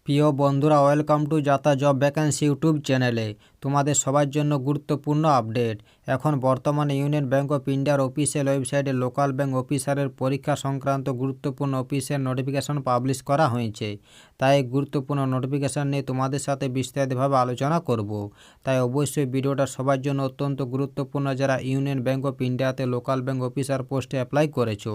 প্রিয় বন্ধুরা, welcome to যাতা জব ভ্যাকেন্সি ইউটিউব চ্যানেলে তোমাদের সবার জন্য গুরুত্বপূর্ণ আপডেট। এখন বর্তমানে ইউনিয়ন ব্যাঙ্ক অফ ইন্ডিয়ার অফিসিয়াল ওয়েবসাইটে লোকাল ব্যাঙ্ক অফিসারের পরীক্ষা সংক্রান্ত গুরুত্বপূর্ণ অফিসিয়াল নোটিফিকেশন পাবলিশ করা হয়েছে। তাই এই গুরুত্বপূর্ণ নোটিফিকেশন নিয়ে তোমাদের সাথে বিস্তারিতভাবে আলোচনা করব। তাই অবশ্যই ভিডিওটা সবার জন্য অত্যন্ত গুরুত্বপূর্ণ, যারা ইউনিয়ন ব্যাঙ্ক অফ ইন্ডিয়াতে লোকাল ব্যাঙ্ক অফিসার পোস্টে অ্যাপ্লাই করেছো।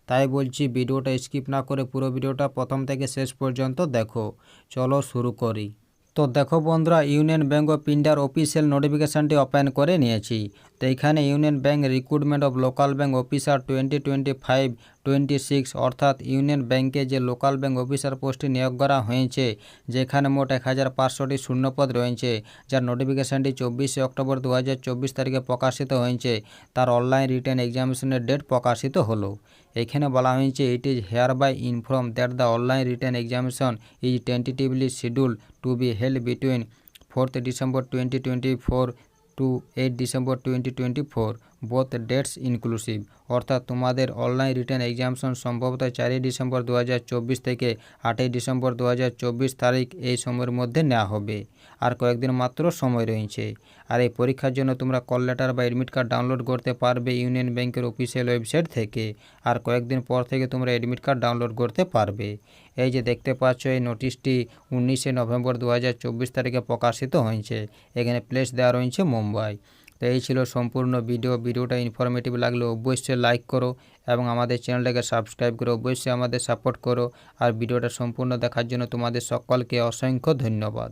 তাই বলছি, ভিডিওটা স্কিপ না করে পুরো ভিডিওটা প্রথম থেকে শেষ পর্যন্ত দেখো। চলো শুরু করি। তো দেখো বন্ধুরা, ইউনিয়ন ব্যাঙ্ক অফ ইন্ডিয়ার অফিসিয়াল নোটিফিকেশানটি ওপেন করে নিয়েছি। তো এখানে union bank recruitment of local bank officer 2025-26 অর্থাৎ ইউনিয়ন ব্যাঙ্কে যে লোকাল ব্যাঙ্ক অফিসার পোস্টে নিয়োগ করা হয়েছে, যেখানে মোট 1500টি শূন্যপদ রয়েছে, যার নোটিফিকেশানটি 24 অক্টোবর 2024 তারিখে প্রকাশিত হয়েছে। তার অনলাইন রিটেন এক্সামিনেশনের ডেট প্রকাশিত হলো। এখানে বলা হয়েছে, it is hereby inform that the online written examination is tentatively schedule to be held between 4th December 2024 to 8 December 2024, both dates inclusive। অর্থাৎ তোমাদের অনলাইন রিটেন এক্সামিনেশন সম্ভবত 4 ডিসেম্বর 2024 থেকে 8 December 2024 তারিখ এই সময়ের মধ্যে নেওয়া হবে। আর কয়েকদিন মাত্র সময় রয়েছে। আর এই পরীক্ষার জন্য তোমরা কল লেটার বা অ্যাডমিট কার্ড ডাউনলোড করতে পারবে ইউনিয়ন ব্যাংকের অফিসিয়াল ওয়েবসাইট থেকে। আর কয়েকদিন পর থেকে তোমরা অ্যাডমিট কার্ড ডাউনলোড করতে পারবে। এই যে দেখতে পাচ্ছ, এই নোটিশটি 19 নভেম্বর 2024 তারিখে প্রকাশিত হয়েছে। এখানে প্লেস দেওয়া রয়েছে মুম্বাই। তো এই ছিল সম্পূর্ণ ভিডিওটা ইনফরমেটিভ লাগলে অবশ্যই লাইক করো এবং আমাদের চ্যানেলটাকে সাবস্ক্রাইব করে অবশ্যই আমাদের সাপোর্ট করো। আর ভিডিওটা সম্পূর্ণ দেখার জন্য তোমাদের সকলকে অসংখ্য ধন্যবাদ।